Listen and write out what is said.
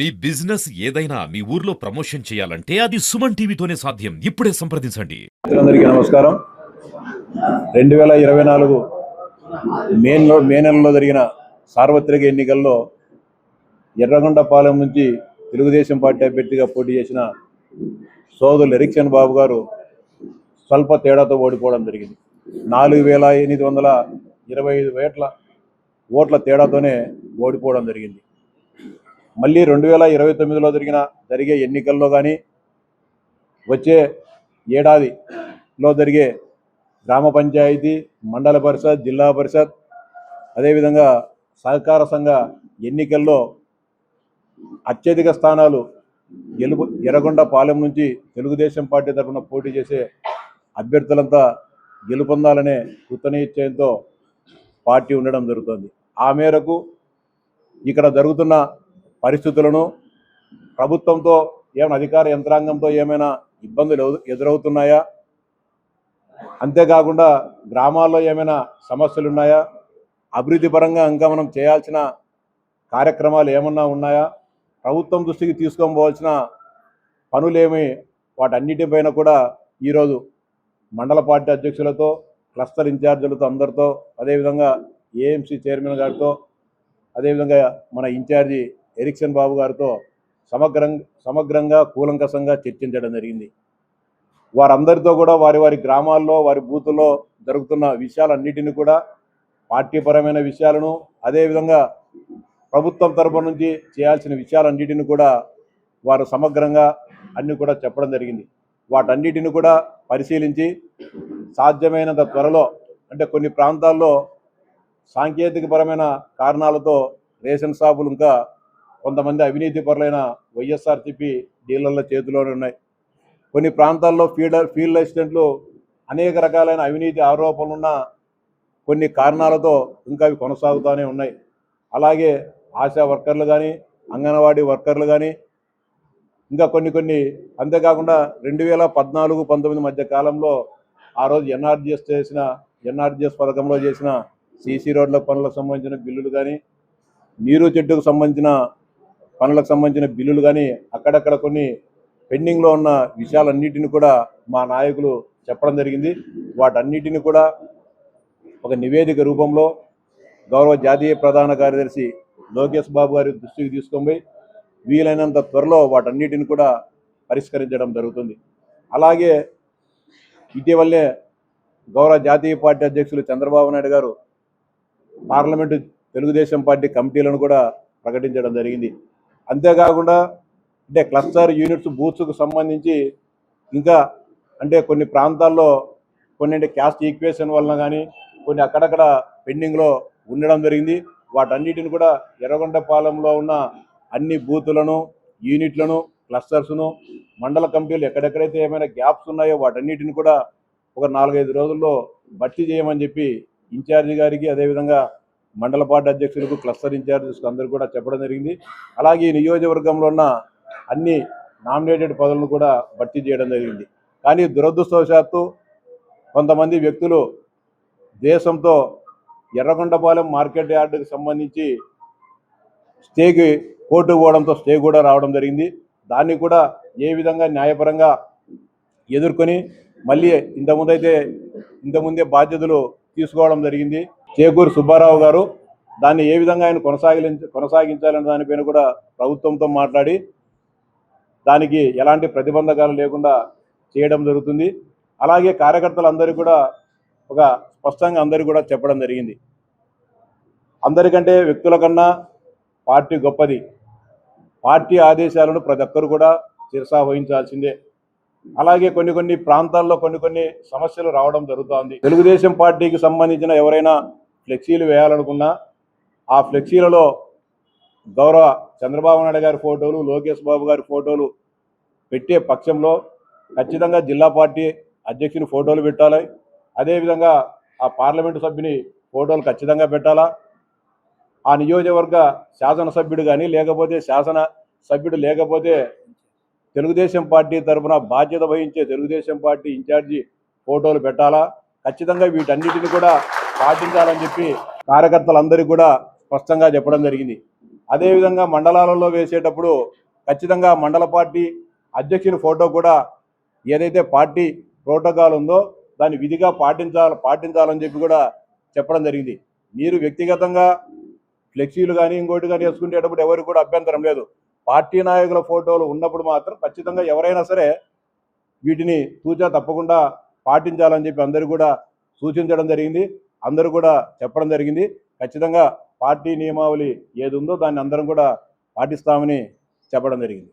మీ business ఏదైనా మీ ఊర్లో promotion చేయాలంటే అది సుమన్ టీవీతోనే సాధ్యం. ఇప్పుడే సంప్రదించండి. అందరికీ నమస్కారం. 2024 మే నెలలో జరిగిన సార్వత్రిక ఎన్నికల్లో ఎర్రగొండపాలెం నుంచి తెలుగుదేశం పార్టీ అభ్యర్థిగా పోటీ చేసిన సోదరులు ఎరిక్సన్ బాబు గారు స్వల్ప తేడాతో ఓడిపోవడం జరిగింది. 4825 ఓట్ల తేడాతోనే ఓడిపోవడం జరిగింది. మళ్ళీ 2029లో జరిగే ఎన్నికల్లో కానీ వచ్చే ఏడాదిలో జరిగే గ్రామ పంచాయతీ, మండల పరిషత్, జిల్లా పరిషత్, అదేవిధంగా సహకార సంఘ ఎన్నికల్లో అత్యధిక స్థానాలు ఎర్రగొండపాలెం నుంచి తెలుగుదేశం పార్టీ తరఫున పోటీ చేసే అభ్యర్థులంతా గెలుపొందాలనే కృతనిశ్చయంతో పార్టీ ఉండడం జరుగుతుంది. ఆ మేరకు ఇక్కడ జరుగుతున్న పరిస్థితులను, ప్రభుత్వంతో ఏమైనా అధికార యంత్రాంగంతో ఏమైనా ఇబ్బందులు ఎదురవుతున్నాయా, అంతేకాకుండా గ్రామాల్లో ఏమైనా సమస్యలు ఉన్నాయా, అభివృద్ధి పరంగా ఇంకా మనం చేయాల్సిన కార్యక్రమాలు ఏమన్నా ఉన్నాయా, ప్రభుత్వం దృష్టికి తీసుకోవాల్సిన పనులేమి, వాటన్నిటిపైన కూడా ఈరోజు మండల పార్టీ అధ్యక్షులతో, క్లస్టర్ ఇన్ఛార్జీలతో అందరితో, అదేవిధంగా ఏఎంసీ చైర్మన్ గారితో, అదేవిధంగా మన ఇన్ఛార్జి ఎరిక్సన్ బాబు గారితో సమగ్రంగా కూలంకషంగా చర్చించడం జరిగింది. వారందరితో కూడా వారి వారి గ్రామాల్లో, వారి బూతుల్లో జరుగుతున్న విషయాలన్నిటిని కూడా, పార్టీపరమైన విషయాలను, అదేవిధంగా ప్రభుత్వం తరపు నుంచి చేయాల్సిన విషయాలన్నిటిని కూడా వారు సమగ్రంగా అన్ని కూడా చెప్పడం జరిగింది. వాటన్నిటిని కూడా పరిశీలించి సాధ్యమైనంత త్వరలో, అంటే కొన్ని ప్రాంతాల్లో సాంకేతికపరమైన కారణాలతో రేషన్ షాపులు ఇంకా కొంతమంది అవినీతి పరులైన వైఎస్ఆర్సీపీ డీలర్ల చేతిలోనే ఉన్నాయి. కొన్ని ప్రాంతాల్లో ఫీల్డ్ అసిస్టెంట్లు అనేక రకాలైన అవినీతి ఆరోపణలున్న కొన్ని కారణాలతో ఇంకా అవి కొనసాగుతూనే ఉన్నాయి. అలాగే ఆశా వర్కర్లు కానీ, అంగన్వాడీ వర్కర్లు కానీ, ఇంకా కొన్ని అంతేకాకుండా 2014-19 మధ్య కాలంలో ఆ రోజు ఎన్ఆర్జీఎస్ పథకంలో చేసిన సీసీ రోడ్ల పనులకు సంబంధించిన బిల్లులు కానీ, నీరు చెట్టుకు సంబంధించిన పనులకు సంబంధించిన బిల్లులు కానీ, అక్కడక్కడ కొన్ని పెండింగ్లో ఉన్న విషయాలన్నిటిని కూడా మా నాయకులు చెప్పడం జరిగింది. వాటన్నిటిని కూడా ఒక నివేదిక రూపంలో గౌరవ జాతీయ ప్రధాన కార్యదర్శి లోకేష్ బాబు గారి దృష్టికి తీసుకొని పోయి వీలైనంత త్వరలో వాటన్నిటిని కూడా పరిష్కరించడం జరుగుతుంది. అలాగే ఇటీవలే గౌరవ జాతీయ పార్టీ అధ్యక్షులు చంద్రబాబు నాయుడు గారు పార్లమెంటు తెలుగుదేశం పార్టీ కమిటీలను కూడా ప్రకటించడం జరిగింది. అంతేకాకుండా అంటే క్లస్టర్ యూనిట్స్ బూత్స్కు సంబంధించి ఇంకా అంటే కొన్ని ప్రాంతాల్లో కొన్ని క్యాస్ట్ ఈక్వేషన్ వలన కానీ కొన్ని అక్కడక్కడ పెండింగ్లో ఉండడం జరిగింది. వాటన్నిటిని కూడా ఎర్రగొండపాలెంలో ఉన్న అన్ని బూతులను, యూనిట్లను, క్లస్టర్స్ను, మండల కమిటీలు ఎక్కడెక్కడైతే ఏమైనా గ్యాప్స్ ఉన్నాయో వాటన్నిటిని కూడా ఒక 4-5 రోజుల్లో భర్తీ చేయమని చెప్పి ఇన్ఛార్జి గారికి, అదేవిధంగా మండల పార్టీ అధ్యక్షులకు, క్లస్టర్ ఇన్ఛార్జెస్కు అందరూ కూడా చెప్పడం జరిగింది. అలాగే ఈ నియోజకవర్గంలో ఉన్న అన్ని నామినేటెడ్ పదవులను కూడా భర్తీ చేయడం జరిగింది. కానీ దురదృష్టవశాత్తు కొంతమంది వ్యక్తులు దేశంతో ఎర్రగొండపాలెం మార్కెట్ యార్డుకి సంబంధించి స్టేకి కోర్టు పోవడంతో స్టే కూడా రావడం జరిగింది. దాన్ని కూడా ఏ విధంగా న్యాయపరంగా ఎదుర్కొని మళ్ళీ ఇంతకుముందే బాధ్యతలు తీసుకోవడం జరిగింది. చేకూరు సుబ్బారావు గారు దాన్ని ఏ విధంగా ఆయన కొనసాగించాలనే దానిపైన కూడా ప్రభుత్వంతో మాట్లాడి దానికి ఎలాంటి ప్రతిబంధకాలు లేకుండా చేయడం జరుగుతుంది. అలాగే కార్యకర్తలందరికీ కూడా ఒక స్పష్టంగా అందరికీ కూడా చెప్పడం జరిగింది. అందరికంటే వ్యక్తుల కన్నా పార్టీ గొప్పది. పార్టీ ఆదేశాలను ప్రతి ఒక్కరు కూడా శిరసా వహించాల్సిందే. అలాగే కొన్ని ప్రాంతాల్లో కొన్ని సమస్యలు రావడం జరుగుతుంది. తెలుగుదేశం పార్టీకి సంబంధించిన ఎవరైనా ఫ్లెక్సీలు వేయాలనుకున్నా ఆ ఫ్లెక్సీలలో గౌరవ చంద్రబాబు నాయుడు గారి ఫోటోలు, లోకేష్ బాబు గారి ఫోటోలు పెట్టే పక్షంలో ఖచ్చితంగా జిల్లా పార్టీ అధ్యక్షుని ఫోటోలు పెట్టాలి. అదేవిధంగా ఆ పార్లమెంటు సభ్యుని ఫోటోలు ఖచ్చితంగా పెట్టాలా. ఆ నియోజకవర్గ శాసనసభ్యుడు కానీ లేకపోతే శాసనసభ్యుడు లేకపోతే తెలుగుదేశం పార్టీ తరఫున బాధ్యత వహించే తెలుగుదేశం పార్టీ ఇన్ఛార్జి ఫోటోలు పెట్టాలా. ఖచ్చితంగా వీటన్నిటిని కూడా పాటించాలని చెప్పి కార్యకర్తలందరికీ కూడా స్పష్టంగా చెప్పడం జరిగింది. అదేవిధంగా మండలాలలో వేసేటప్పుడు ఖచ్చితంగా మండల పార్టీ అధ్యక్షుని ఫోటో కూడా ఏదైతే పార్టీ ప్రోటోకాల్ ఉందో దాన్ని విధిగా పాటించాలని చెప్పి కూడా చెప్పడం జరిగింది. మీరు వ్యక్తిగతంగా ఫ్లెక్సీలు కానీ ఇంకోటి కానీ వేసుకునేటప్పుడు ఎవరికి కూడా అభ్యంతరం లేదు. పార్టీ నాయకుల ఫోటోలు ఉన్నప్పుడు మాత్రం ఖచ్చితంగా ఎవరైనా సరే వీటిని తూచా తప్పకుండా పాటించాలని చెప్పి అందరూ కూడా సూచించడం జరిగింది. అందరూ కూడా చెప్పడం జరిగింది. ఖచ్చితంగా పార్టీ నియమావళి ఏది ఉందో దాన్ని అందరం కూడా పాటిస్తామని చెప్పడం జరిగింది.